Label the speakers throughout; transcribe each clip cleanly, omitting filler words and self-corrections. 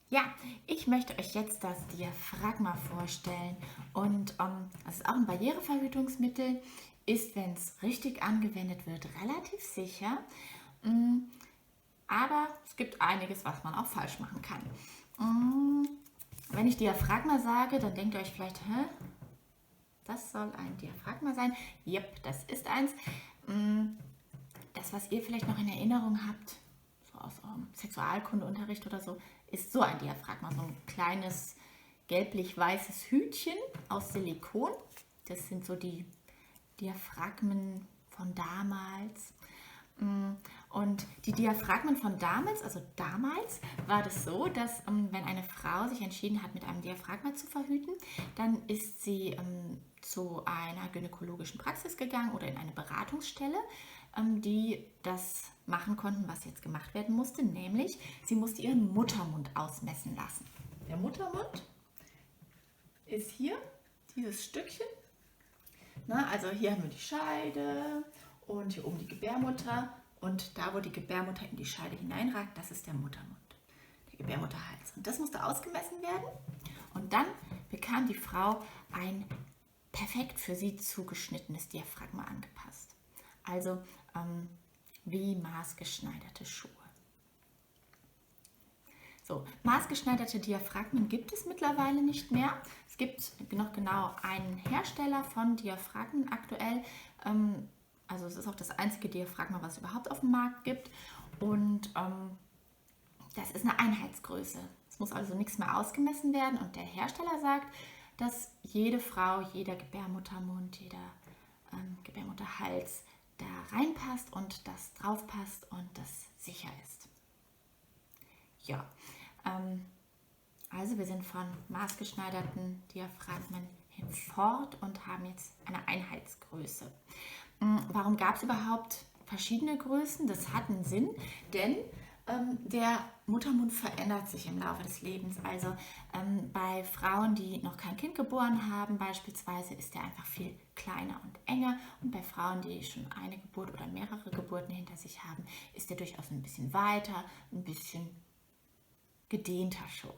Speaker 1: Ja, ich möchte euch jetzt das Diaphragma vorstellen. Und das ist auch ein Barriereverhütungsmittel, ist, wenn es richtig angewendet wird, relativ sicher. Mm, Aber es gibt einiges, was man auch falsch machen kann. Wenn ich Diaphragma sage, dann denkt ihr euch vielleicht, hä? Das soll ein Diaphragma sein? Jep, das ist eins. Das, was ihr vielleicht noch in Erinnerung habt, so aus eurem Sexualkundeunterricht oder so, ist so ein Diaphragma, so ein kleines gelblich-weißes Hütchen aus Silikon. Das sind so die Diaphragmen von damals. Und die Diaphragmen von damals, also damals, war das so, dass wenn eine Frau sich entschieden hat, mit einem Diaphragma zu verhüten, dann ist sie zu einer gynäkologischen Praxis gegangen oder in eine Beratungsstelle, die das machen konnten, was jetzt gemacht werden musste, nämlich sie musste ihren Muttermund ausmessen lassen. Der Muttermund ist hier, dieses Stückchen. Na, also hier haben wir die Scheide und hier oben die Gebärmutter. Und da, wo die Gebärmutter in die Scheide hineinragt, das ist der Muttermund, der Gebärmutterhals. Und das musste ausgemessen werden. Und dann bekam die Frau ein perfekt für sie zugeschnittenes Diaphragma angepasst. Also wie maßgeschneiderte Schuhe. So, maßgeschneiderte Diaphragmen gibt es mittlerweile nicht mehr. Es gibt noch genau einen Hersteller von Diaphragmen aktuell. Also es ist auch das einzige Diaphragma, was es überhaupt auf dem Markt gibt. Und das ist eine Einheitsgröße. Es muss also nichts mehr ausgemessen werden. Und der Hersteller sagt, dass jede Frau, jeder Gebärmuttermund, jeder Gebärmutterhals da reinpasst und das draufpasst und das sicher ist. Ja, also wir sind von maßgeschneiderten Diaphragmen hinfort und haben jetzt eine Einheitsgröße. Warum gab es überhaupt verschiedene Größen? Das hat einen Sinn, denn der Muttermund verändert sich im Laufe des Lebens. Also bei Frauen, die noch kein Kind geboren haben beispielsweise, ist der einfach viel kleiner und enger. Und bei Frauen, die schon eine Geburt oder mehrere Geburten hinter sich haben, ist der durchaus ein bisschen weiter, ein bisschen gedehnter schon.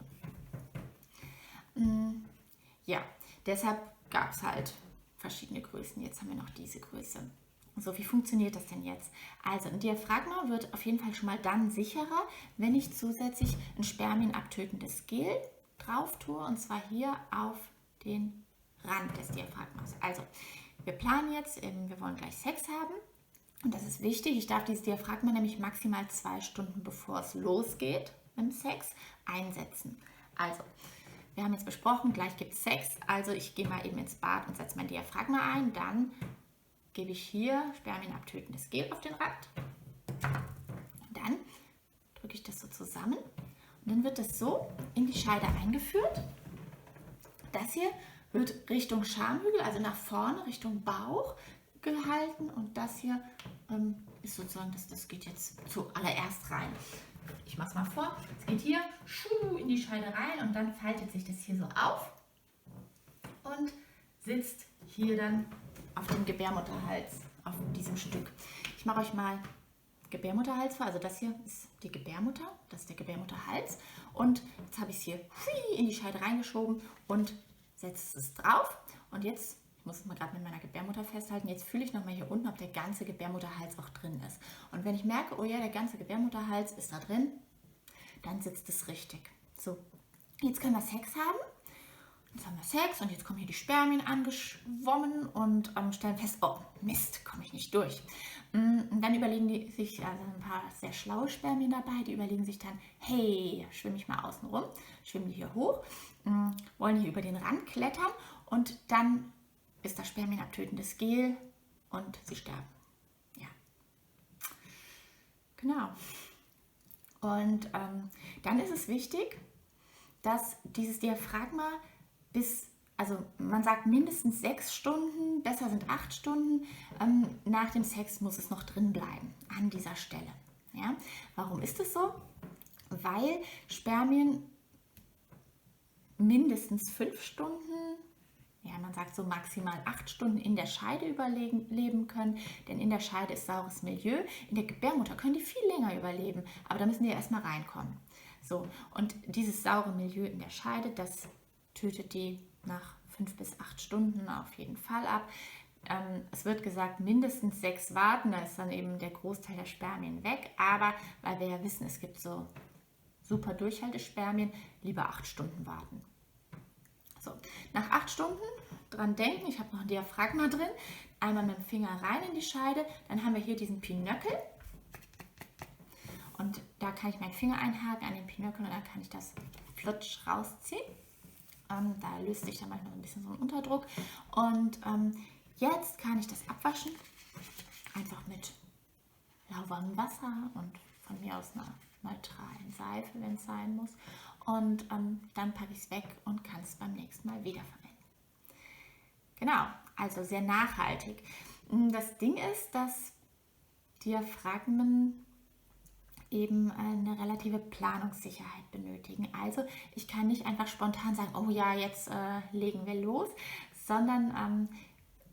Speaker 1: Ja, deshalb gab es halt verschiedene Größen. Jetzt haben wir noch diese Größe. So, wie funktioniert das denn jetzt? Also ein Diaphragma wird auf jeden Fall schon mal dann sicherer, wenn ich zusätzlich ein spermienabtötendes Gel drauf tue, und zwar hier auf den Rand des Diaphragmas. Also wir planen jetzt, wir wollen gleich Sex haben. Und das ist wichtig. Ich darf dieses Diaphragma nämlich maximal 2 Stunden bevor es losgeht mit dem Sex einsetzen. Also, wir haben jetzt besprochen, gleich gibt es Sex. Also ich gehe mal eben ins Bad und setze mein Diaphragma ein. Dann gebe ich hier spermienabtötendes Gel auf den Rand. Dann drücke ich das so zusammen. Und dann wird das so in die Scheide eingeführt. Das hier wird Richtung Schamhügel, also nach vorne, Richtung Bauch gehalten. Und das hier ist sozusagen, das geht jetzt zuallererst rein. Ich mache es mal vor. Es geht hier in die Scheide rein und dann faltet sich das hier so auf und sitzt hier dann auf dem Gebärmutterhals, auf diesem Stück. Ich mache euch mal Gebärmutterhals vor. Also das hier ist die Gebärmutter, das ist der Gebärmutterhals. Und jetzt habe ich es hier in die Scheide reingeschoben und setze es drauf. Und jetzt, ich muss es mal gerade mit meiner Gebärmutter festhalten, jetzt fühle ich nochmal hier unten, ob der ganze Gebärmutterhals auch drin ist. Und wenn ich merke, oh ja, der ganze Gebärmutterhals ist da drin, dann sitzt es richtig. So, jetzt können wir Sex haben. Jetzt haben wir Sex und jetzt kommen hier die Spermien angeschwommen und stellen fest, oh Mist, komme ich nicht durch. Und dann überlegen die sich, also ein paar sehr schlaue Spermien dabei, die überlegen sich dann, hey, schwimme ich mal außen rum, schwimmen die hier hoch, wollen hier über den Rand klettern und dann ist das spermienabtötendes Gel und sie sterben. Ja, genau. Und dann ist es wichtig, dass dieses Diaphragma also man sagt mindestens 6 Stunden, besser sind 8 Stunden, nach dem Sex muss es noch drin bleiben, an dieser Stelle. Ja? Warum ist es so? Weil Spermien mindestens 5 Stunden, ja, man sagt so maximal 8 Stunden in der Scheide überleben können, denn in der Scheide ist saures Milieu. In der Gebärmutter können die viel länger überleben, aber da müssen die erstmal reinkommen. So, und dieses saure Milieu in der Scheide, das tötet die nach 5 bis 8 Stunden auf jeden Fall ab. Es wird gesagt, mindestens 6 warten, da ist dann eben der Großteil der Spermien weg. Aber weil wir ja wissen, es gibt so super Durchhaltespermien, lieber 8 Stunden warten. So, nach 8 Stunden dran denken, ich habe noch ein Diaphragma drin, einmal mit dem Finger rein in die Scheide, dann haben wir hier diesen Pinöckel. Und da kann ich meinen Finger einhaken an den Pinöckel und dann kann ich das flutsch rausziehen. Da löst sich dann manchmal ein bisschen so ein Unterdruck. Und jetzt kann ich das abwaschen, einfach mit lauwarmem Wasser und von mir aus einer neutralen Seife, wenn es sein muss. Und dann packe ich es weg und kann es beim nächsten Mal wiederverwenden. Genau, also sehr nachhaltig. Das Ding ist, dass Diaphragmen eben eine relative Planungssicherheit benötigen. Also ich kann nicht einfach spontan sagen, oh ja, jetzt legen wir los, sondern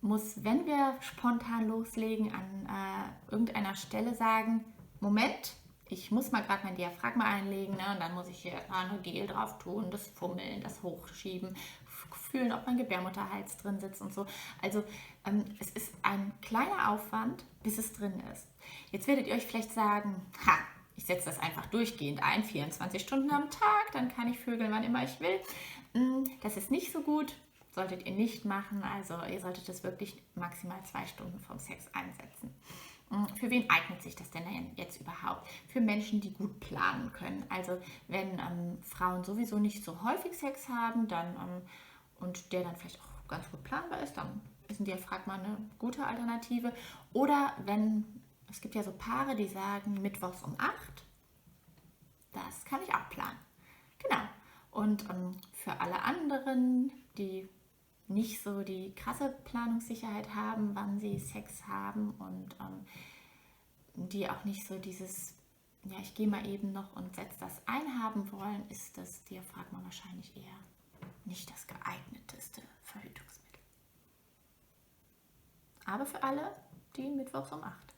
Speaker 1: muss, wenn wir spontan loslegen, an irgendeiner Stelle sagen, Moment, ich muss mal gerade mein Diaphragma einlegen, ne, und dann muss ich hier ein Gel drauf tun, das Fummeln, das Hochschieben, fühlen, ob mein Gebärmutterhals drin sitzt und so. Also es ist ein kleiner Aufwand, bis es drin ist. Jetzt werdet ihr euch vielleicht sagen, ich setze das einfach durchgehend ein, 24 Stunden am Tag, dann kann ich vögeln, wann immer ich will. Das ist nicht so gut, solltet ihr nicht machen. Also ihr solltet das wirklich maximal 2 Stunden vom Sex einsetzen. Für wen eignet sich das denn jetzt überhaupt? Für Menschen, die gut planen können. Also wenn Frauen sowieso nicht so häufig Sex haben, dann und der dann vielleicht auch ganz gut planbar ist, dann ist ein Diaphragma eine gute Alternative. Oder wenn, es gibt ja so Paare, die sagen, mittwochs um 8, das kann ich auch planen. Genau. Und für alle anderen, die nicht so die krasse Planungssicherheit haben, wann sie Sex haben und die auch nicht so dieses, ja, ich gehe mal eben noch und setze das ein haben wollen, ist das Diaphragma wahrscheinlich eher nicht das geeigneteste Verhütungsmittel. Aber für alle, die mittwochs um 8.